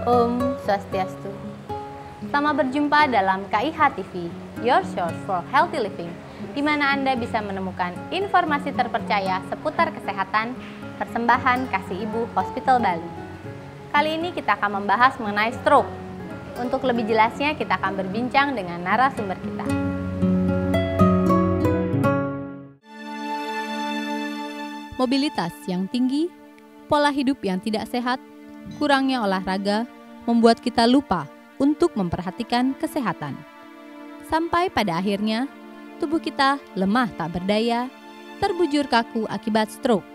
Om Swastiastu. Selamat berjumpa dalam KIH TV, Your Source for Healthy Living, di mana Anda bisa menemukan informasi terpercaya seputar kesehatan, persembahan Kasih Ibu Hospital Bali. Kali ini kita akan membahas mengenai stroke. Untuk lebih jelasnya, kita akan berbincang dengan narasumber kita. Mobilitas yang tinggi, pola hidup yang tidak sehat, kurangnya olahraga membuat kita lupa untuk memperhatikan kesehatan. Sampai pada akhirnya, tubuh kita lemah tak berdaya, terbujur kaku akibat stroke.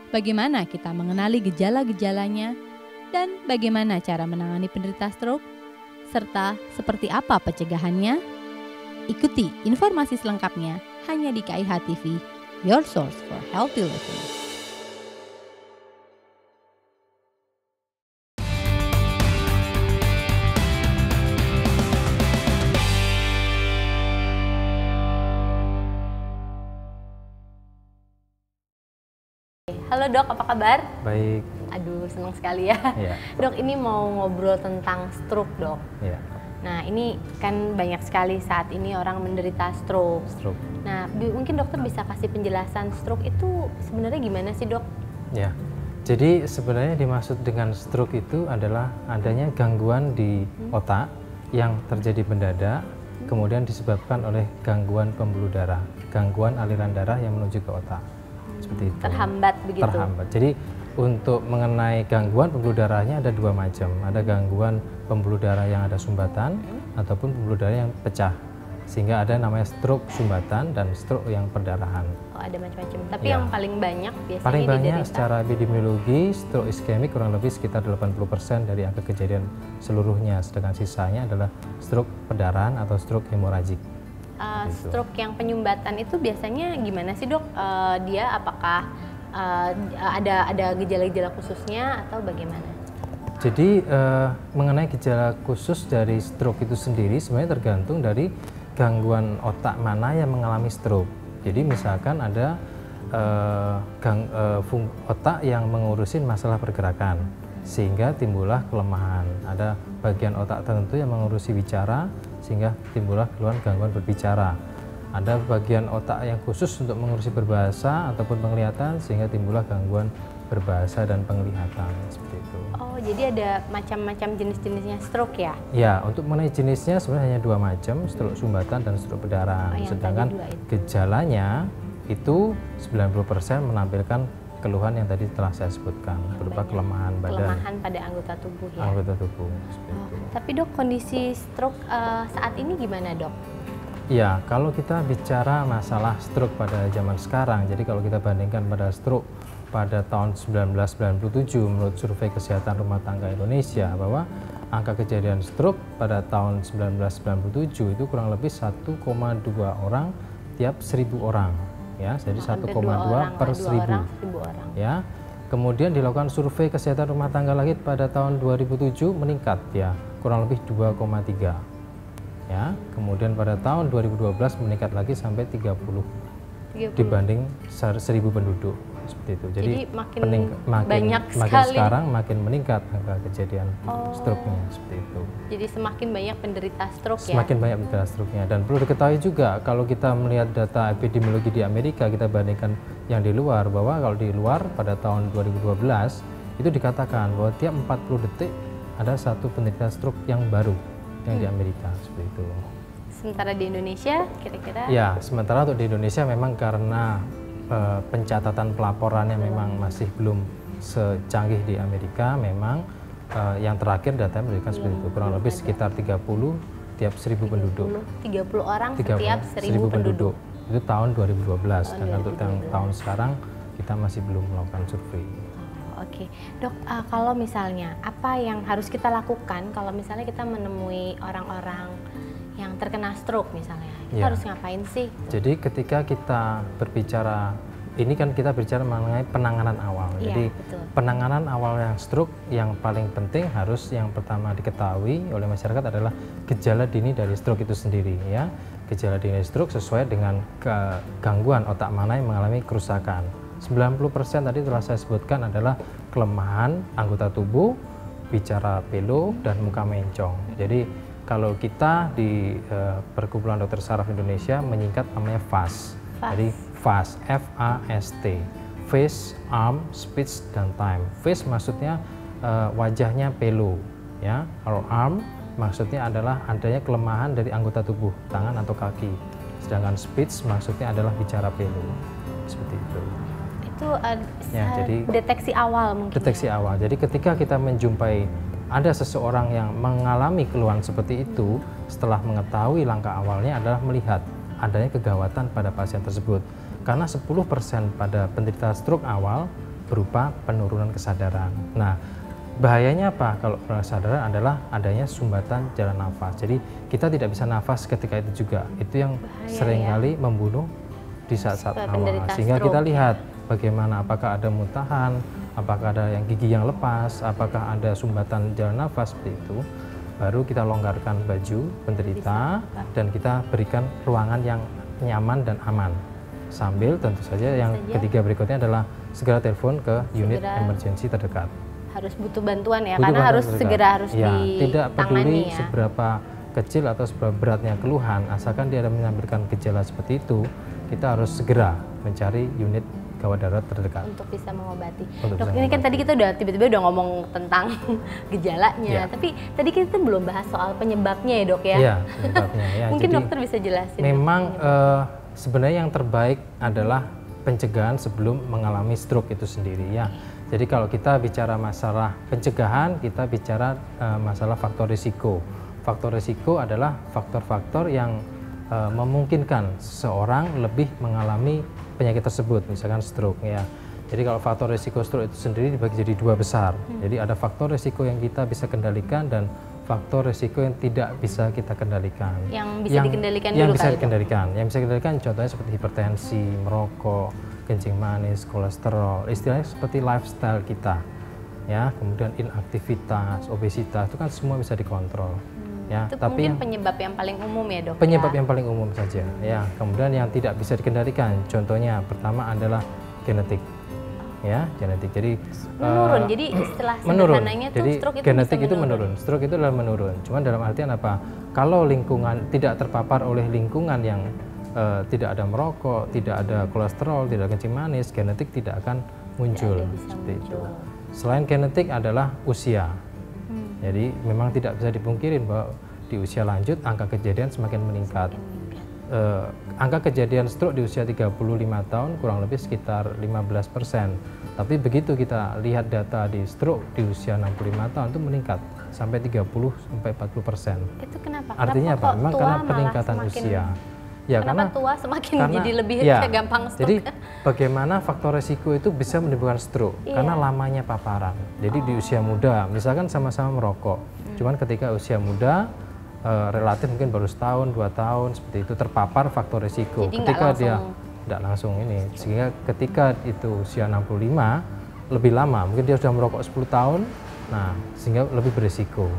Bagaimana kita mengenali gejala-gejalanya dan bagaimana cara menangani penderita stroke? Serta seperti apa pencegahannya? Ikuti informasi selengkapnya hanya di KIH TV, Your Source for Healthy Living. Halo dok, apa kabar? Baik. Aduh, senang sekali ya. Ya. Dok, ini mau ngobrol tentang stroke dok. Ya. Nah, ini kan banyak sekali saat ini orang menderita stroke. Nah, mungkin dokter bisa kasih penjelasan stroke itu sebenarnya gimana sih dok? Ya. Jadi sebenarnya dimaksud dengan stroke itu adalah adanya gangguan di otak yang terjadi mendadak, kemudian disebabkan oleh gangguan pembuluh darah, gangguan aliran darah yang menuju ke otak. Seperti itu. Terhambat begitu? Terhambat. Jadi untuk mengenai gangguan pembuluh darahnya ada dua macam. Ada gangguan pembuluh darah yang ada sumbatan ataupun pembuluh darah yang pecah. Sehingga ada namanya stroke sumbatan dan stroke yang perdarahan. Oh, ada macam-macam. Tapi Ya. yang paling banyak biasanya paling banyak diderita secara epidemiologi stroke iskemik kurang lebih sekitar 80% dari angka kejadian seluruhnya. Sedangkan sisanya adalah stroke perdarahan atau stroke hemoragik. Stroke yang penyumbatan itu biasanya gimana sih dok? Dia apakah ada gejala-gejala khususnya atau bagaimana? Jadi mengenai gejala khusus dari stroke itu sendiri sebenarnya tergantung dari gangguan otak mana yang mengalami stroke. Jadi misalkan ada otak yang mengurusin masalah pergerakan sehingga timbullah kelemahan. Ada bagian otak tertentu yang mengurusi bicara sehingga timbullah keluhan gangguan berbicara. Ada bagian otak yang khusus untuk mengurusi berbahasa ataupun penglihatan sehingga timbullah gangguan berbahasa dan penglihatan, seperti itu. Oh, jadi ada macam-macam jenis-jenisnya stroke ya? Ya, untuk mengenai jenisnya sebenarnya hanya dua macam, stroke sumbatan dan stroke perdarahan. Sedangkan gejalanya itu 90% menampilkan keluhan yang tadi telah saya sebutkan, berupa kelemahan badan. Kelemahan pada anggota tubuh ya? Anggota tubuh, seperti itu. Tapi dok, kondisi stroke saat ini gimana dok? Ya, kalau kita bicara masalah stroke pada zaman sekarang, jadi kalau kita bandingkan pada stroke pada tahun 1997 menurut Survei Kesehatan Rumah Tangga Indonesia bahwa angka kejadian stroke pada tahun 1997 itu kurang lebih 1,2 orang tiap 1.000 orang. Ya, jadi 1,2 per 1.000. Ya. Kemudian dilakukan survei kesehatan rumah tangga lagi pada tahun 2007 meningkat ya, kurang lebih 2,3. Ya, kemudian pada tahun 2012 meningkat lagi sampai 30 dibanding 1.000 penduduk, seperti itu. Jadi makin sekarang makin meningkat angka kejadian stroke-nya, seperti itu. Jadi semakin banyak penderita stroke ya? Semakin banyak penderita stroke-nya. Dan perlu diketahui juga kalau kita melihat data epidemiologi di Amerika, kita bandingkan yang di luar, bahwa kalau di luar pada tahun 2012 itu dikatakan bahwa tiap 40 detik ada satu penderita stroke yang baru yang di Amerika, seperti itu. Sementara di Indonesia kira-kira? Ya, sementara untuk di Indonesia memang karena pencatatan pelaporannya memang masih belum secanggih di Amerika, memang yang terakhir data menunjukkan seperti itu, kurang lebih sekitar 30 tiap 1.000 penduduk. 30 orang setiap 1.000 penduduk. Itu tahun 2012, dan untuk tahun sekarang kita masih belum melakukan survei. Oke, dok, kalau misalnya apa yang harus kita lakukan kalau misalnya kita menemui orang-orang yang terkena stroke misalnya, kita harus ngapain sih? Jadi ketika kita berbicara, ini kan kita bicara mengenai penanganan awal. Jadi betul. Penanganan awal yang stroke yang paling penting harus yang pertama diketahui oleh masyarakat adalah gejala dini dari stroke itu sendiri ya. Gejala dini stroke sesuai dengan gangguan otak mana yang mengalami kerusakan. 90% tadi telah saya sebutkan adalah kelemahan anggota tubuh, bicara pelo dan muka mencong. Jadi kalau kita di Perkumpulan Dokter Saraf Indonesia menyingkat namanya FAST. Jadi FAST, F-A-S-T, Face, Arm, Speech, dan Time. Face maksudnya wajahnya pelo, ya. Kalau arm maksudnya adalah adanya kelemahan dari anggota tubuh, tangan atau kaki. Sedangkan speech maksudnya adalah bicara pelo, seperti itu. Itu ya, jadi deteksi awal mungkin. Deteksi awal. Jadi ketika kita menjumpai ada seseorang yang mengalami keluhan seperti itu, setelah mengetahui langkah awalnya adalah melihat adanya kegawatan pada pasien tersebut. Karena 10% pada penderita stroke awal berupa penurunan kesadaran. Nah, bahayanya apa kalau penurunan kesadaran adalah adanya sumbatan jalan nafas. Jadi kita tidak bisa nafas ketika itu juga. Itu yang seringkali membunuh di saat-saat awal. Sehingga kita lihat bagaimana, apakah ada muntahan, apakah ada yang gigi yang lepas, apakah ada sumbatan jalan nafas seperti itu. Baru kita longgarkan baju penderita dan kita berikan ruangan yang nyaman dan aman. Sambil tentu saja yang ketiga berikutnya adalah segera telepon ke unit emergency terdekat. Harus butuh bantuan ya, karena harus segera ditangani. Tidak peduli seberapa kecil atau seberapa beratnya keluhan, asalkan dia ada menampilkan gejala seperti itu, kita harus segera mencari unit gawat darurat terdekat untuk bisa mengobati. Dok, ini kan tadi kita udah tiba-tiba udah ngomong tentang gejalanya, tapi tadi kita belum bahas soal penyebabnya ya, Dok ya. Iya, penyebabnya ya. Mungkin jadi, dokter bisa jelasin. Memang sebenarnya yang terbaik adalah pencegahan sebelum mengalami stroke itu sendiri ya. Jadi kalau kita bicara masalah pencegahan, kita bicara masalah faktor risiko. Faktor risiko adalah faktor-faktor yang memungkinkan seseorang lebih mengalami penyakit tersebut, misalkan stroke ya. Jadi kalau faktor risiko stroke itu sendiri dibagi jadi dua besar. Jadi ada faktor risiko yang kita bisa kendalikan dan faktor risiko yang tidak bisa kita kendalikan. Yang bisa dikendalikan yang bisa dikendalikan. Yang bisa dikendalikan contohnya seperti hipertensi, merokok, kencing manis, kolesterol, istilahnya seperti lifestyle kita. Ya, kemudian inaktivitas, obesitas itu kan semua bisa dikontrol. Ya, itu tapi mungkin penyebab yang paling umum ya, Dok. Penyebab yang paling umum saja. Ya, kemudian yang tidak bisa dikendalikan, contohnya pertama adalah genetik. Ya, genetik. Jadi menurun. Jadi istilah sederhananya itu stroke itu genetik itu menurun. Stroke itu adalah menurun. Cuman dalam artian apa? Kalau lingkungan tidak terpapar oleh lingkungan yang tidak ada merokok, tidak ada kolesterol, tidak ada kencing manis, genetik tidak akan muncul seperti itu. Selain genetik adalah usia. Jadi memang tidak bisa dipungkirin bahwa di usia lanjut angka kejadian semakin meningkat. Angka kejadian stroke di usia 35 tahun kurang lebih sekitar 15%. Tapi begitu kita lihat data di stroke di usia 65 tahun itu meningkat sampai 30-40%. Itu kenapa? Artinya apa? Memang karena peningkatan usia. Ya, karena tua semakin jadi lebih gampang stroke. Jadi bagaimana faktor resiko itu bisa menimbulkan stroke? Karena lamanya paparan. Jadi di usia muda, misalkan sama-sama merokok, cuman ketika usia muda relatif mungkin baru setahun, 2 tahun seperti itu terpapar faktor resiko. Jadi ketika dia tidak langsung ini, sehingga ketika itu usia 65 lebih lama, mungkin dia sudah merokok 10 tahun, nah sehingga lebih berisiko.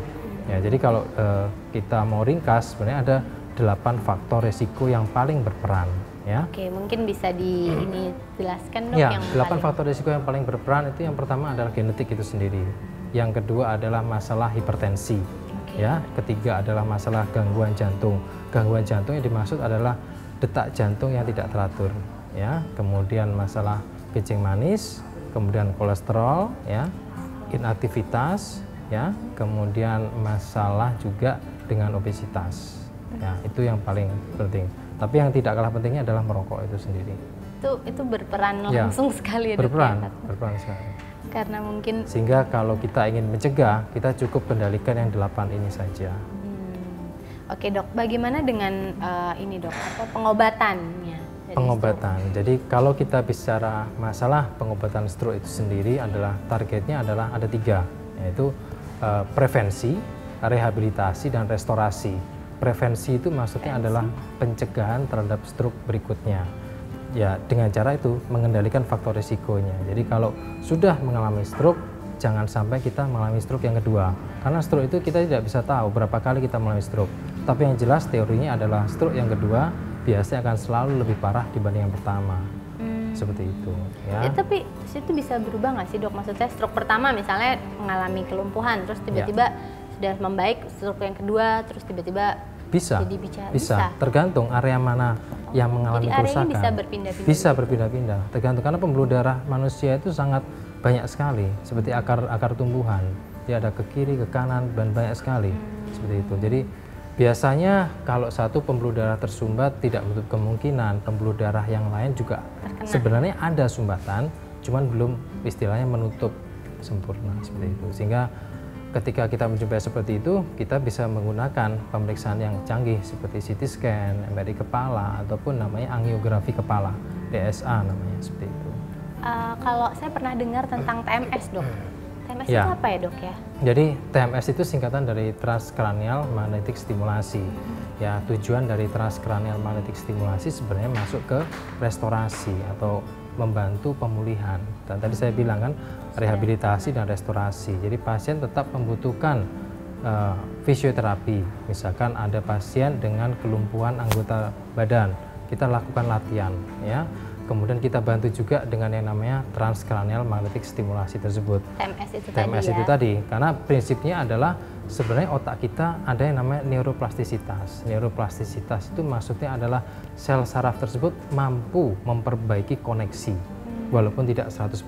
Ya, jadi kalau kita mau ringkas, sebenarnya ada 8 faktor resiko yang paling berperan ya. Oke, mungkin bisa dijelaskan, Dok, ya, yang 8 faktor resiko yang paling berperan itu yang pertama adalah genetik itu sendiri. Yang kedua adalah masalah hipertensi. Ya, ketiga adalah masalah gangguan jantung. Gangguan jantung yang dimaksud adalah detak jantung yang tidak teratur ya. Kemudian masalah kencing manis, kemudian kolesterol ya, inaktivitas ya, kemudian masalah juga dengan obesitas. Ya, itu yang paling penting. Tapi yang tidak kalah pentingnya adalah merokok itu sendiri. Itu berperan langsung sekali ya, berperan sekali. Karena mungkin sehingga kalau kita ingin mencegah, kita cukup kendalikan yang 8 ini saja. Oke, Dok, bagaimana dengan ini, Dok, pengobatannya? Pengobatan. Jadi kalau kita bicara masalah pengobatan stroke itu sendiri adalah targetnya adalah ada 3, yaitu prevensi, rehabilitasi, dan restorasi. Prevensi itu maksudnya adalah pencegahan terhadap stroke berikutnya. Ya, dengan cara itu mengendalikan faktor risikonya. Jadi kalau sudah mengalami stroke, jangan sampai kita mengalami stroke yang kedua. Karena stroke itu kita tidak bisa tahu berapa kali kita mengalami stroke. Tapi yang jelas teorinya adalah stroke yang kedua biasanya akan selalu lebih parah dibanding yang pertama. seperti itu. Ya. Tapi itu bisa berubah nggak sih dok? Maksudnya stroke pertama misalnya mengalami kelumpuhan, terus tiba-tiba sudah membaik, stroke yang kedua, terus tiba-tiba bisa, jadi bisa. Tergantung area mana yang mengalami kerusakan. Jadi bisa berpindah-pindah. Bisa berpindah-pindah. Tergantung karena pembuluh darah manusia itu sangat banyak sekali, seperti akar tumbuhan. Dia ada ke kiri, ke kanan, dan banyak sekali seperti itu. Jadi biasanya kalau satu pembuluh darah tersumbat tidak menutup kemungkinan pembuluh darah yang lain juga sebenarnya ada sumbatan, cuman belum istilahnya menutup sempurna seperti itu. Sehingga ketika kita menjumpai seperti itu, kita bisa menggunakan pemeriksaan yang canggih seperti CT scan, MRI kepala, ataupun namanya angiografi kepala, DSA namanya seperti itu. Kalau saya pernah dengar tentang TMS dok, TMS Ya. itu apa ya dok ya? Jadi TMS itu singkatan dari transcranial magnetic stimulasi. Ya, tujuan dari transcranial magnetic stimulasi sebenarnya masuk ke restorasi atau membantu pemulihan. Dan tadi saya bilang kan rehabilitasi dan restorasi. Jadi pasien tetap membutuhkan fisioterapi. Misalkan ada pasien dengan kelumpuhan anggota badan, kita lakukan latihan, ya. Kemudian kita bantu juga dengan yang namanya transcranial magnetic stimulasi tersebut. TMS itu tadi, karena prinsipnya adalah sebenarnya otak kita ada yang namanya neuroplastisitas. Neuroplastisitas itu maksudnya adalah sel saraf tersebut mampu memperbaiki koneksi walaupun tidak 100%.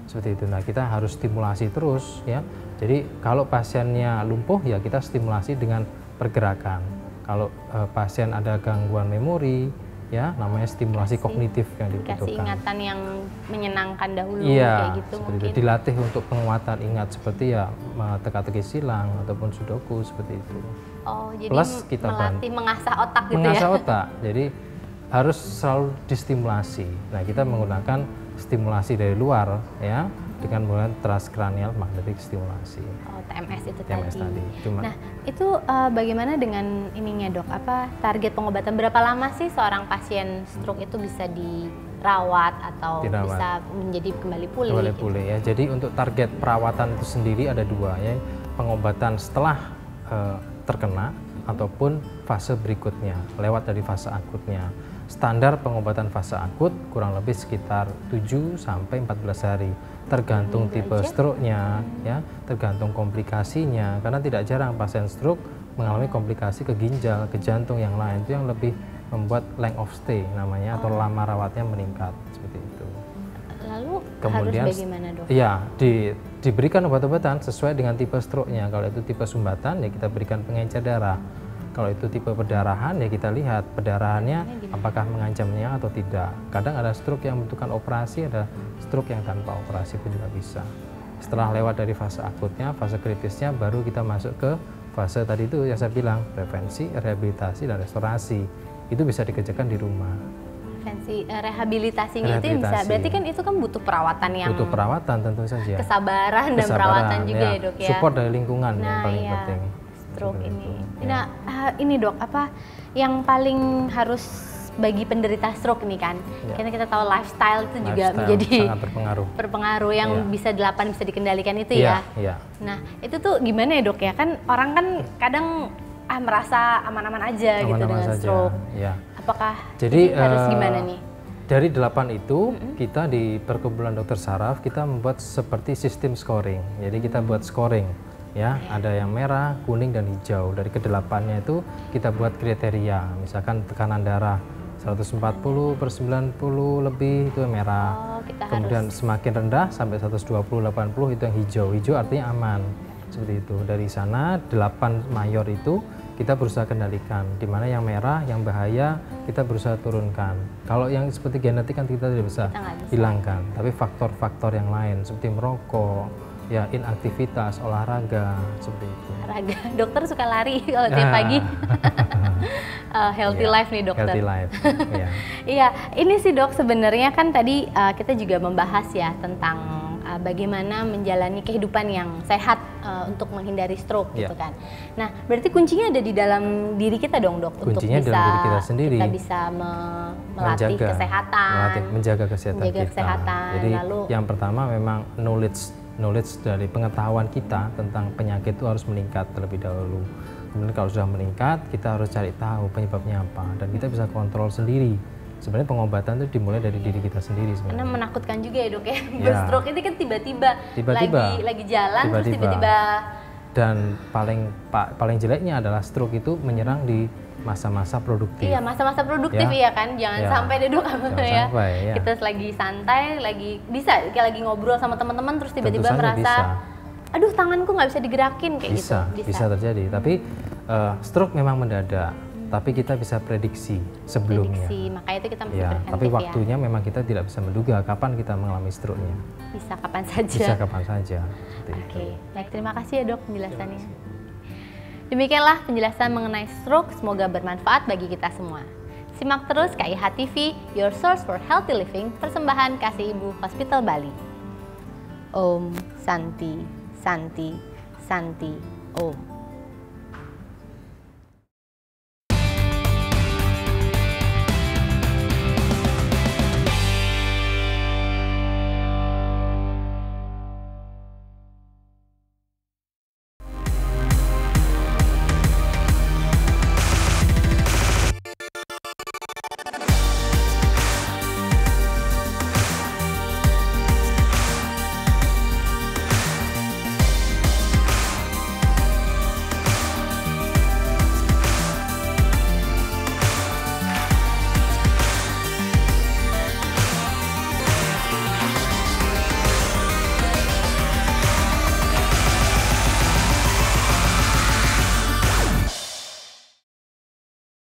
Seperti itu. Nah, kita harus stimulasi terus, ya. Jadi kalau pasiennya lumpuh, ya kita stimulasi dengan pergerakan. Kalau pasien ada gangguan memori, ya namanya stimulasi kognitif yang dibutuhkan. Kasih ingatan yang menyenangkan dahulu, iya, kayak gitu mungkin. Itu. Dilatih untuk penguatan ingat seperti ya teka-teki silang ataupun sudoku seperti itu. Oh, jadi plus kita melatih mengasah otak gitu mengasah ya? otak, jadi harus selalu distimulasi. Nah, kita menggunakan stimulasi dari luar, ya, dengan menggunakan transcranial magnetic stimulasi. Oh, TMS itu TMS tadi. Nah, itu bagaimana dengan ininya dok? Apa target pengobatan berapa lama sih seorang pasien stroke itu bisa dirawat atau bisa menjadi kembali pulih? Kembali pulih, ya. Jadi untuk target perawatan itu sendiri ada dua, ya. Pengobatan setelah terkena ataupun fase berikutnya, lewat dari fase akutnya. Standar pengobatan fase akut kurang lebih sekitar 7 sampai 14 hari, tergantung tipe stroke-nya, ya, tergantung komplikasinya. Karena tidak jarang pasien stroke mengalami komplikasi ke ginjal, ke jantung yang lain, itu yang lebih membuat length of stay namanya, atau lama rawatnya meningkat seperti itu. Lalu kemudian, harus bagaimana dok? Ya, diberikan obat-obatan sesuai dengan tipe stroke-nya. Kalau itu tipe sumbatan, ya kita berikan pengencer darah. Kalau itu tipe perdarahan, ya kita lihat perdarahannya apakah mengancamnya atau tidak. Kadang ada stroke yang membutuhkan operasi, ada stroke yang tanpa operasi pun juga bisa. Setelah lewat dari fase akutnya, fase kritisnya, baru kita masuk ke fase tadi itu yang saya bilang, prevensi, rehabilitasi, dan restorasi. Itu bisa dikerjakan di rumah. Rehabilitasinya itu bisa, berarti kan itu kan butuh perawatan yang... Butuh perawatan tentu saja. Kesabaran dan perawatan juga ya dok ya. Support dari lingkungan yang paling penting. Stroke ini. Nah, ini dok, apa yang paling harus bagi penderita stroke ini kan? Karena kita tahu lifestyle itu juga menjadi sangat berpengaruh yang bisa dikendalikan itu ya. Nah, itu tuh gimana ya dok ya? Kan orang kan kadang merasa aman-aman aja gitu dengan stroke. Apakah jadi harus gimana nih? Dari 8 itu, kita di Perkumpulan Dokter Saraf kita membuat seperti sistem scoring. Jadi kita buat scoring. Ya, ada yang merah, kuning, dan hijau. Dari ke-8-nya itu kita buat kriteria, misalkan tekanan darah 140/90 lebih itu yang merah. Kemudian semakin rendah sampai 120/80 itu yang hijau. Hijau artinya aman. Seperti itu. Dari sana 8 mayor itu kita berusaha kendalikan. Di mana yang merah, yang bahaya kita berusaha turunkan. Kalau yang seperti genetik kan kita tidak bisa hilangkan, tapi faktor-faktor yang lain seperti merokok, ya, inaktivitas, olahraga, seperti itu. Olahraga, dokter suka lari kalau tiap pagi. Healthy life nih dokter. Healthy life, ya. Iya, ini sih dok sebenarnya kan tadi kita juga membahas ya tentang bagaimana menjalani kehidupan yang sehat untuk menghindari stroke gitu kan. Nah, berarti kuncinya ada di dalam diri kita dong dok. Kuncinya untuk bisa dalam diri kita sendiri. Kita bisa melatih kesehatan. Menjaga kesehatan kita. Jadi lalu, yang pertama memang knowledge dari pengetahuan kita tentang penyakit itu harus meningkat terlebih dahulu. Kemudian kalau sudah meningkat, kita harus cari tahu penyebabnya apa, dan kita bisa kontrol sendiri sebenarnya pengobatan itu dimulai dari diri kita sendiri sebenarnya. Karena menakutkan juga ya dok ya, stroke ini kan tiba-tiba lagi jalan terus tiba-tiba. Dan paling jeleknya adalah stroke itu menyerang di masa-masa produktif. Iya, masa-masa produktif ya kan, jangan sampai deh dok ya. Ya. Kita lagi santai, kayak lagi ngobrol sama teman-teman terus tiba-tiba merasa, aduh tanganku nggak bisa digerakin kayak gitu. Bisa terjadi. Tapi stroke memang mendadak, tapi kita bisa prediksi sebelumnya. Makanya itu kita mesti preventif tapi waktunya memang kita tidak bisa menduga kapan kita mengalami stroke-nya. Bisa kapan saja. Bisa kapan saja. Oke, baik, terima kasih ya dok penjelasannya. Demikianlah penjelasan mengenai stroke, semoga bermanfaat bagi kita semua. Simak terus KIH TV, your source for healthy living, persembahan Kasih Ibu Hospital Bali. Om Santi, Santi, Santi, Om.